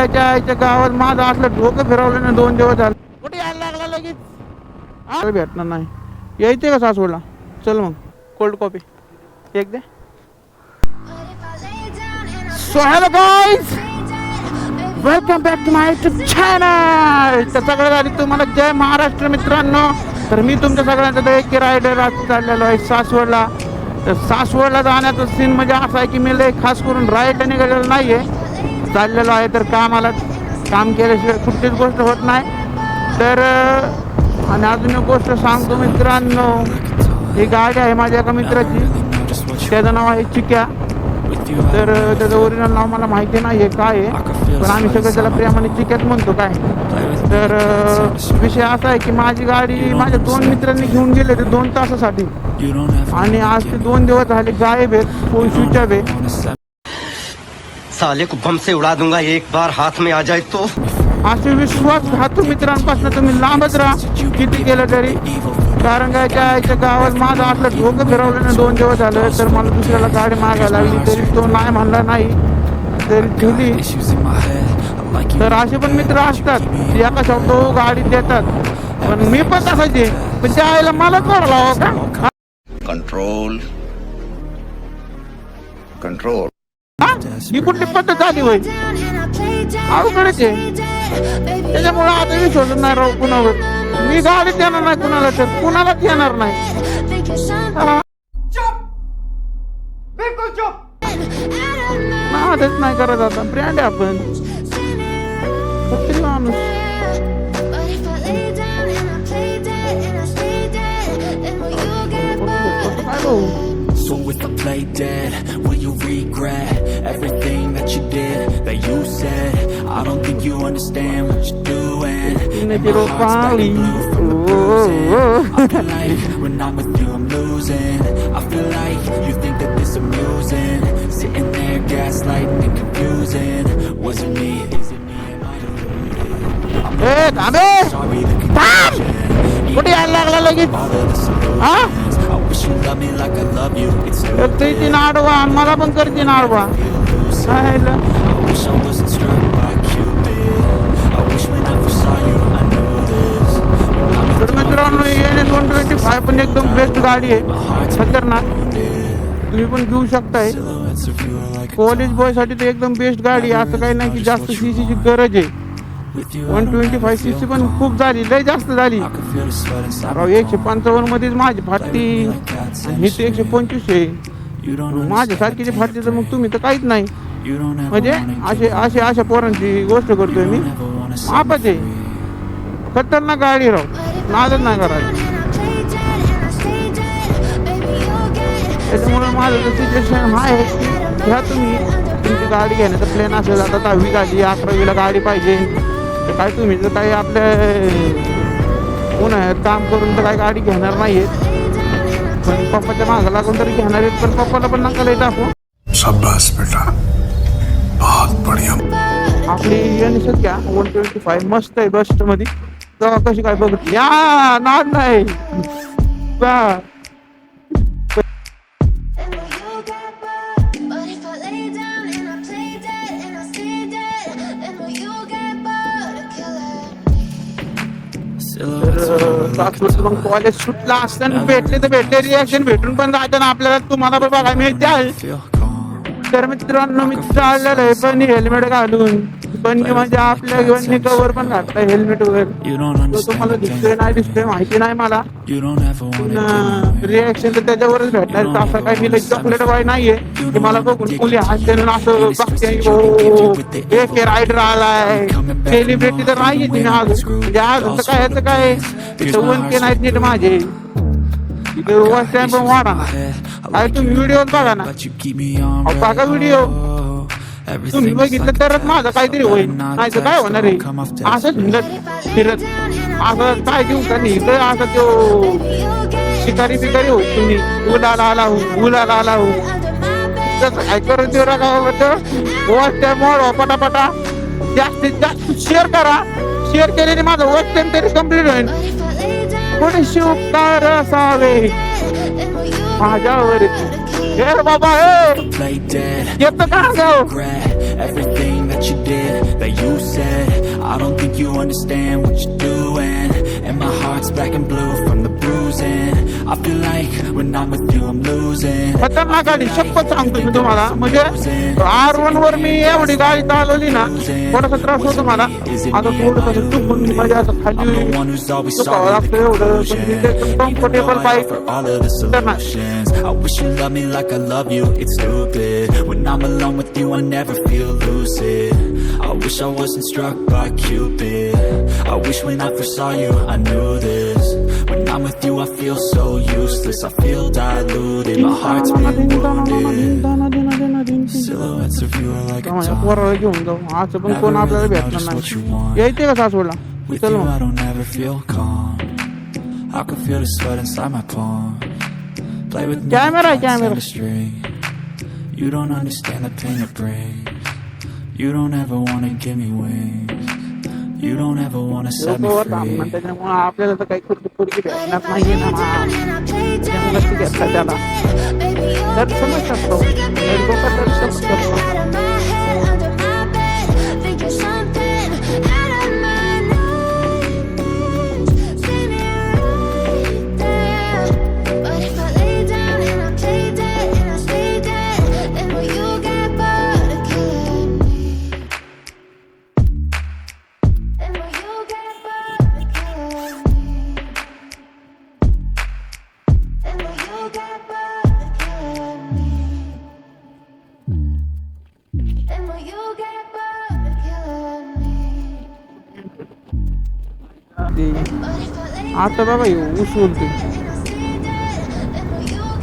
आईच्या गावात माझं असलं डोकं फिरवलं ना 2 दिवस झाले. कुठे यायला लागला लगेच भेटणार नाही. यायचे का सासवडला? चल मग कोल्ड कॉफी एक दे. So hello guys, welcome back to my YouTube channel. तर सगळ्यात आधी तुम्हाला जय महाराष्ट्र मित्रांनो. तर मी तुमच्या सगळ्यांचा एक रायडर आज चाललेलो आहे सासवडला. तर सासवडला जाण्याचा सीन म्हणजे असा आहे की मी लय खास करून राईडला निघालेलो नाही आहे, चाललेलो आहे. तर कामाला काम केल्याशिवाय कुठलीच गोष्ट होत नाही. तर आणि अजून एक गोष्ट सांगतो मित्रांनो, ही गाडी आहे माझ्या एका मित्राची, त्याचं नाव आहे चिक्या. तर त्याचं ओरिजिनल नाव मला माहिती नाही आहे काय आहे, पण आम्ही सगळं त्याला प्रेमाने चिक्याच म्हणतो काय. तर विषय असा आहे की माझी गाडी माझ्या 2 मित्रांनी घेऊन गेले ते 2 तासासाठी, आणि आज ते 2 दिवस झाले गायब आहेत, फोन स्विच ऑफ आहे. साले को बम से उड़ा दूंगा एक बार हाथ में आ जाए तो. असे विश्वासघातू मित्रांपासून तुम्ही लांबच राहा किती केलं तरी. कारण काय आईच्या गावात माझं असलं डोकं फिरवलं ना 2 दिवस झालं. तर मला दुसऱ्याला गाडी मागायला लागली तरी तो नाही म्हणला नाही, तरी ठेवली. तर असे पण मित्र असतात, एका शब्द गाडी देतात. पण मी पण तसायचे, पण त्या आईला मलाच मारला हो का. Control control. ही कुठली पद्धत झाली होय, अवघडच आहे. त्याच्यामुळे आता विश्वास नाही राहू कुणावर. मी गाडी देणार नाही कुणाला, तर कुणालाच येणार नाही. नादच नाही करत आता, ब्रँड आहे आपण तरी माणूस. काय भाऊ. So if I play dead, will you regret everything that you did, that you said? I don't think you understand what you're doing, and my heart's barely blue from the bruising. I feel like when I'm with you I'm losing. I feel like you think that this amusing, sitting there gaslighting and confusing. Was it me? Is it me? Am I deluded? A थांबे, Sorry the confusion. कुठे यायला लागला लगेच. हा I wish you loved me like I love you. It's still करते नाडवा, मला पण करते नाडवा. I wish I wasn't struck by Cupid. I wish we never saw you. I knew this. तर मित्रांनो, NS 125 पण एकदम बेस्ट गाडी आहे, खतरनाक. तुम्ही पण घेऊ शकताय. Silhouettes of you are like college boy साठी तर एकदम बेस्ट गाडी आहे. असं काही नाही की जास्त सीसीची गरज आहे. with you. 125 सीसी पण खूप झाली, लय जास्त झाली. I can feel the sweat inside. Rao 155 मध्येच माझी फाटती, हे तर 125 आहे. You don't माझ्या सारखीची फाटती तर मग तुम्ही तर काहीच नाही. You don't ever म्हणजे wanna अशा पोरांची गोष्ट करतोय मी. मापच आहे, खतरनाक गाडी राव, नादच नाही करायचं. त्याच्यामुळे माझं सिच्युएशन हा आहे की घ्या तुम्ही तुमची गाडी घेण्याचं प्लॅन असेल. आता 10वी झाली, 11वीला गाडी पाहिजे, तर काय तुम्ही जर काही आपल्या उन्हाळ्यात काम करून तर काही गाडी घेणार नाही आहेत, पण पप्पाच्या मागं लागून तरी घेणार आहेत. पण पप्पाला पण नका लय टाकू. शाबाश बेटा, बहुत बढ़िया. आपली NS घ्या 125 मस्त आहे, बेस्ट मध्ये. तेव्हा कशी काय बघितली या नाद नाही बा. कॉलेज सुटला असताना भेटले तर भेटले, रिॲक्शन भेटून पण जाताना आपल्याला तुम्हाला पण बघायला मिळते आहे. तर मित्रांनो, मी चाललेलो आहे पण हेल्मेट घालून. पण म्हणजे आपल्या बन्नी कवर पण घातलाय हेल्मेट वर. तो तुम्हाला दिसतोय नाही दिसतोय माहिती नाही मला, रिॲक्शन तर त्याच्यावरच भेटणार. असं काही मी चॉकलेट बाय नाहीये की मला बघून मुली हात असं बघते एक रायडर आलाय. सेलिब्रिटी तर नाहीये तुम्ही अजून, म्हणजे अजून तर काय याचं काय 1K नाहीत नीट माझे. इथे वॉच टाइम पण वाढा काय. तुम्ही व्हिडिओ बघा ना, बघा व्हिडिओ. तुम्ही बघितलं तरच माझं काहीतरी होईल, नाही तर काय होणार आहे. असंच हिंडत फिरत असं काय घेऊ का नाही तर असं तो शिकारी बिकारी होईल. तुम्ही उलाला आला हो तसं काय करत देऊ नका. वॉच टाइम वाढवा पटापटा, जास्तीत जास्त शेअर करा. शेअर केल्याने माझं वॉच टाइम तरी कम्प्लीट होईल. कोणी शिवकार असावे माझ्यावर. हे बाबा हे येतं का गाव. that you did, that you said. I don't think you understand what you're doing. And my heart's black and blue from the bruising. I feel like when I'm with you I'm losing. खतरनाक गाडी शपथ सांगतो मी तुम्हाला. म्हणजे R1 वर मी एवढी गाडी चालवली ना, थोडासा त्रास होतो मला. आता थोडंसं चुकून म्हणजे असं खाली चुकावं लागतं एवढं, पण comfortable bike. I wish you loved me like I love you, it's stupid. When I'm alone with you I never feel lucid. I wish I wasn't struck by Cupid. I wish when I first saw you I knew this. When I'm with you I feel so useless, I feel diluted, my heart's been wounded. Silhouettes of you are like a पोराला घेऊन जाऊ असं पण कोण आपल्याला भेटणार नाही. यायचे का सासवडला? With चल you mug. I don't ever feel calm. I can feel the sweat inside my palm. Play with me Camera, like cats camera. and a string. You don't understand the pain it brings. You don't ever wanna give me wings. You don't ever wanna set me लोकं थांबणार, free. त्याच्यामुळे आपल्याला तर काही कुठली पोरगी भेटणार नाहीये ना. त्यामुळे ती घेतला त्याला तर समजतात तो लोक तर समजतात. आता बाबा ऊस बोलतोय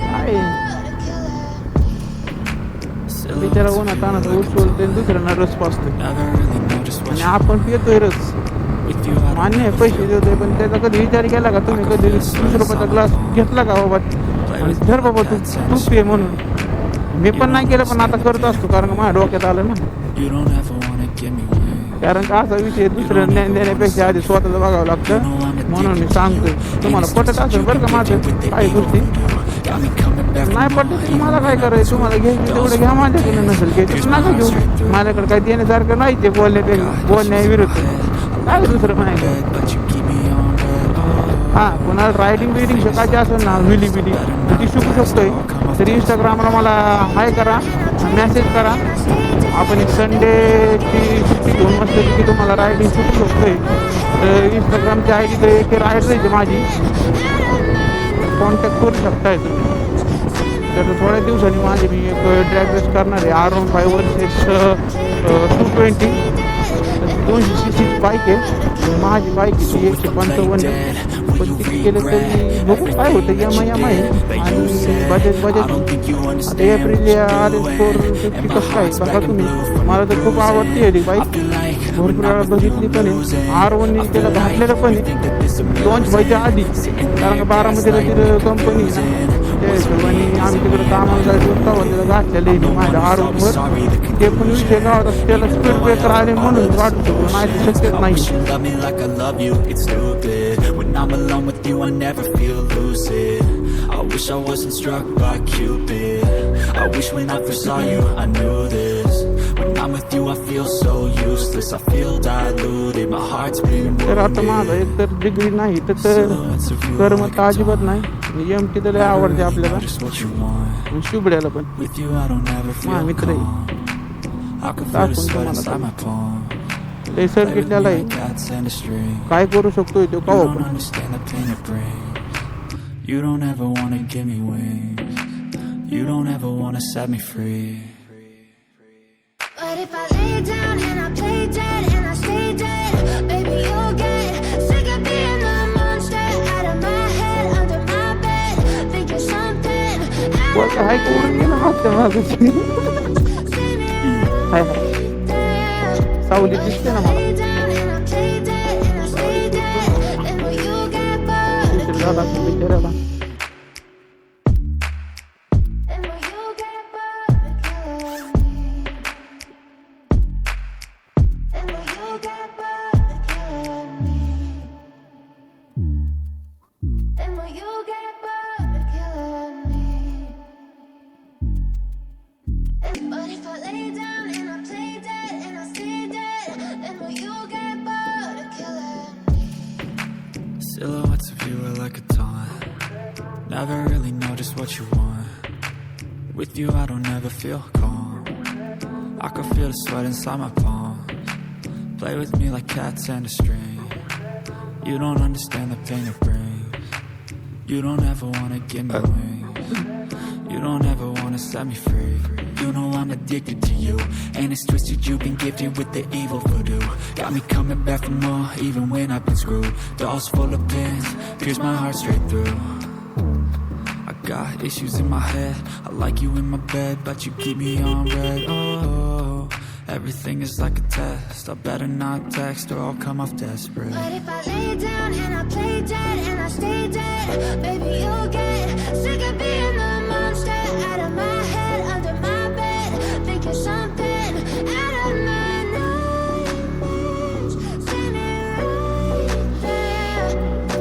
काय बिचारा उन्हात तानाचा ऊस बोलतोय, दुसऱ्यांना रस पाचतोय Never really noticed what आणि you आपण पितोय रस. with you I don't मान्य आहे पैसे देतोय, पण त्याचा कधी विचार केला का तुम्ही? कधी 20 रुपयाचा ग्लास घेतला का बाबा आणि धर बाबा तू पिये म्हणून? मी पण नाही केलं, पण आता करत असतो कारण माझ्या डोक्यात आलं ना. You don't ever wanna give me wings. कारण का असा विषय दुसरं ज्ञान देण्यापेक्षा आधी स्वतःच बघावं लागतं. म्हणून मी सांगतोय तुम्हाला पटत असेल बरं का माझं काही गोष्टी. Got me coming back नाही पडलं तर तुम्हाला काय करायचं? तुम्हाला घ्यायचं तेवढं घ्या, माझ्याकडे नसेल घ्यायचं नका घेऊ. माझ्याकडे काही देण्यासारखं नाही ते बोलण्याविरुद्ध काय दुसरं म्हणायचं. but you keep me on red. हां, कोणाला रायडिंग बिडिंग शिकायची असेल ना, विली बिली तर ती शिकू शकतोय. तर इंस्टाग्रामला मला हाय करा, मेसेज करा. आपण एक संडेची सुट्टी घेऊन मस्त की तुम्हाला रायडिंग शिकू शकतोय. तर इंस्टाग्रामची आय डी तर एक रायडर आहे माझी, कॉन्टॅक्ट करू शकताय तुम्ही. तर थोड्या दिवसांनी माझी मी एक ड्राईव्ह रेस करणार आहे. R15 वर्सेस 220 200 cc बाईक आहे. माझी बाईक ती 155 आहे, पण किती केलं तरी बघू काय होतं. एम आय आणि बजेट आता एप्रिल RS450 कसं काय बघा तुम्ही. मला तर खूप आवडते आहे ती बाईक, भरपूर वेळा बघितली पण आहे. R1 त्याला घातलेलं पण आहे लॉन्च व्हायच्या आधी, कारण का बारामतीला तिथं कंपनी त्या हिशोबाने आम्ही तिकडं कामाला जायचं होतं, त्याला घातलेलं आहे माझ्या R1वर. ते पण विषय गावात त्याला स्पीड ब्रेकर आले म्हणून वाटू शकतो, नाही तर शक्यच नाही. You love me like I love you, it's stupid. When I'm alone with you I never feel lucid. I wish I wasn't struck by Cupid. I wish when I first saw you I knew this. When I'm with you I feel so useless, I feel diluted, my heart's beating तर आता माझा wounded. एक तर degree नाही तर कर्म तर अजिबात नाही. MT तर लय आवडते आपल्याला, Just what you want. आणि शुभड्याला पण. With you I don't ever माझा feel मित्र आहे, calm. I can feel the sweat inside my palm. लय सर्किटल्याला आहे. Cats and a string. काय करू शकतोय तो You का don't पण. understand the pain it brings. You don't ever wanna give me wings. You don't ever wanna set me free. But if I lay down and I play dead and I stay dead, baby you'll get sick of being the monster out of my head, under my bed, thinking something out बोलतो हाय करून गेला मागच्या मागची. हाय हाय सावली दिसते ना मला. lay down and I play dead and I stay dead, then will you get bored दुसरी दादा बिचाराला. then will you get bored of killing me, then will you get bored of killing me, then will you get bored of killing me. But if I lay down and I play dead and I stay Silhouettes of you are like a taunt. Never really know just what you want. With you I don't ever feel calm. I can feel the sweat inside my palms. Play with me like cats and a string. You don't understand the pain it brings. You don't ever wanna give me wings. You don't ever wanna set me free. You know I'm addicted to you, and it's twisted. You've been gifted with the evil voodoo. Got me coming back for more, even when I've been screwed. Dolls full of pins, pierce my heart straight through. I got issues in my head. I like you in my bed, but you keep me on red. Oh, everything is like a test. I better not text or I'll come off desperate. But if I lay down and I play dead and I stay dead, baby, you'll get sick of being the monster out of my head, under my bed. Think you're something out of my nightmares, standing right there.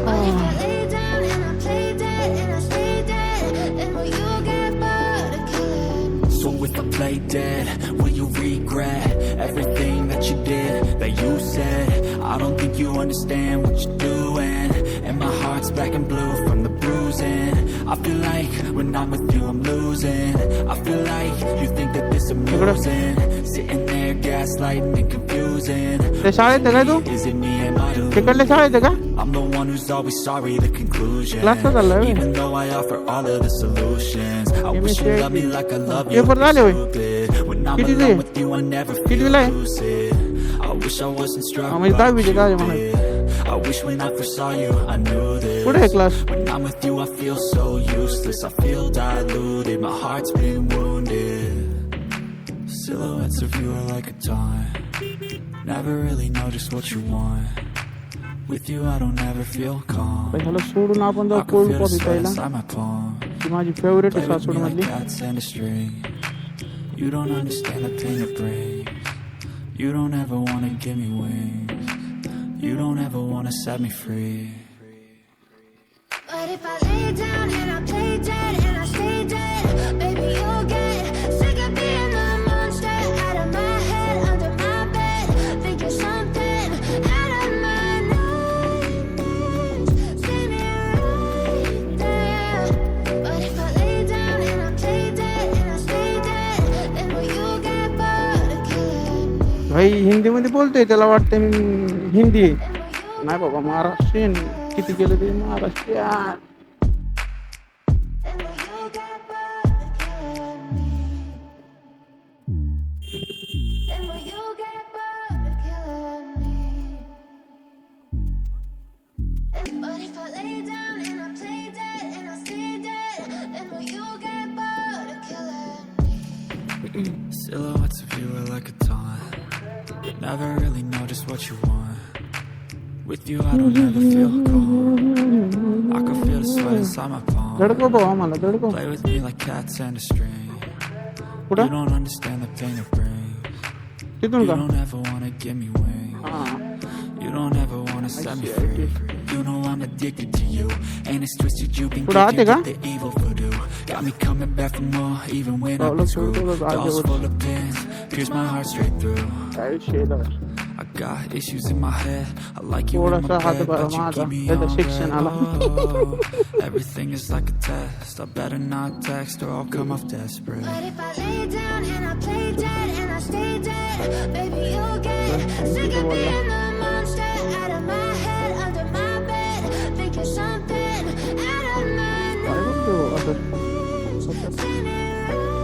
But if I lay down and I play dead and I stay dead, then will you get bored of killing? So if I play dead, will you regret everything that you did, that you said? I don't think you understand what you're doing, and my heart's black and blue from the bruising. I feel like when I'm with you I'm losing. I feel like you think that this amusing, sitting there gaslighting and confusing. ते शाळेत आहे काय तू? Is it me and my तिकडल्या शाळेत आहे का? I'm the one who's always sorry, the conclusion. क्लासला चाललाय व्हय? Even though I offer all of the solutions, I wish you loved me like I love you. Paper झाले होय? Stupid. When I'm किती alone दिले? with you I never feel कितवीला आहे? lucid. I wish I wasn't struck म्हणजे by दहावीचे काय म्हणा. Cupid. I wish when I first saw you I knew this. कुठे आहे class? When I'm with you I feel so useless. I feel diluted, my heart's been wounded. Silhouettes of you are like a taunt. Never really know just what you want. With you I don't ever feel calm. ह्याला सोडून आपण I जाऊ can cold feel the coffee sweat प्यायला. inside my palm. ती माझी favourite Play आहे with Saswad me like मधली. cats and a string. You don't understand the pain it brings. You don't ever wanna give me wings. You don't ever wanna set me free. But if I lay down and I play dead and I stay dead, baby, you'll get sick of being the monster out of my head, under my bed. Think you're something out of my nightmares, standing right there. But if I lay down and I play dead and I stay dead, then will you get bored of killing me? भाई हिंदीमध्ये बोलतोय, त्याला वाटतं मी हिंदी आहे. नाही बाबा, महाराष्ट्रीयन. किती केलं ते Maharashtrian. Then will you get bored of killing me? Then will you get bored of killing me? But if I lay down and I play dead and I stay dead, then will you get bored of killing me? Silhouettes of you are like a taunt. Never really know just what you want. With you I don't ever feel calm. I can feel the sweat inside my palm. धडको भाऊ आम्हाला धडको. Play with me like cats and a string. कुठं? You don't understand the pain it brings. तिथून You का? don't ever wanna give me wings. हा. You don't ever wanna set me free. You know I'm addicted to you, and it's twisted. You've been पुढं आते gifted का? with the evil voodoo. Got me coming back for more, even when I've look, been screwed. look, आते Dolls were. full of pins, pierce my heart straight through. काय शेला. I got issues in my head. I like you in my थोडासा हात bed, बरा but you माझा. keep me त्याचं on शिक्षण आला. red. Oh, everything is like a test. I better not text or I'll come off desperate. But if I lay down and I play dead and I stay dead, baby, you'll get sick of being the monster out of my head, under my bed. Think you're something out of my काय बोलतो असं? nightmares, standing right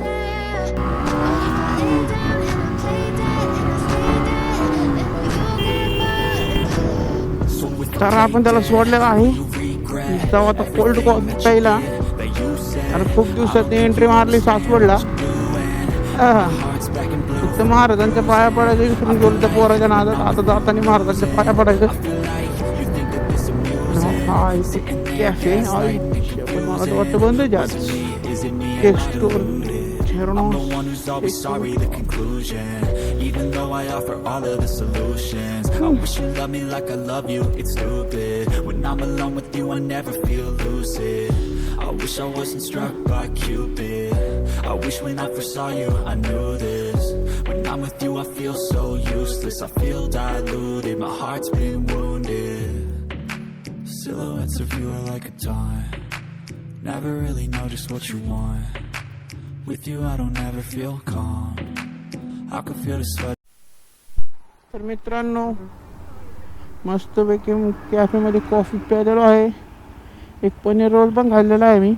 there. But if I lay down and I play dead and I stay dead, then will you get bored of killing me? So with the तर आपण त्याला सोडलेला आहे. you regret तेव्हा आता कोल्ड कॉफी प्यायला. that you said. आणि खूप दिवसात एंट्री मारली सासवडला. Hearts back in blue. फक्त महाराजांच्या पाया पडायचं विसरून गेलो त्या पोराच्या नादात. आता जाताना महाराजांच्या पाया पडायचं. Feel like you think that this amusing. हा इथे कॅफे आहे. पण मला तर वाटतं बंद आहे आज. Is it me cake am I store deluded? I'm the one who's always sorry, the conclusion. Even though I offer all of the solutions, I wish you loved me like I love you, it's stupid. When I'm alone with you I never feel lucid. I wish I wasn't struck by Cupid. I wish when I first saw you I knew this. When I'm with you I feel so useless. I feel diluted, my heart's been wounded. silhouettes of you are like a taunt. Never really know just what you want. With you I don't ever feel calm. I can feel the sweat. तर मित्रांनो मस्तपैकी कॅफेमध्ये coffee प्यायलेलो आहे. एक paneer role पण खाल्लेला आहे मी.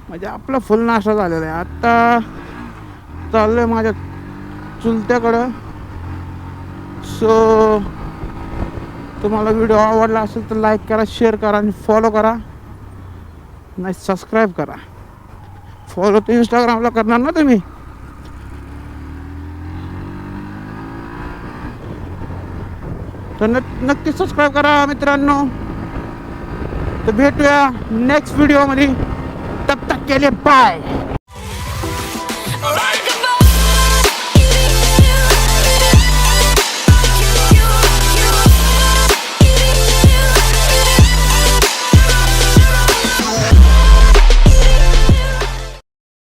म्हणजे आपला फुल नाश्ता झालेला आहे. आता चाललोय माझ्या चुलत्याकडं. सो तुम्हाला व्हिडिओ आवडला असेल तर लाईक करा, शेअर करा आणि फॉलो करा, नाही सबस्क्राईब करा. फॉलो तर इंस्टाग्रामला करणार ना तुम्ही. तर नक्की सबस्क्राईब करा मित्रांनो. तर भेटूया नेक्स्ट व्हिडिओमध्ये. तब तक के लिए बाय.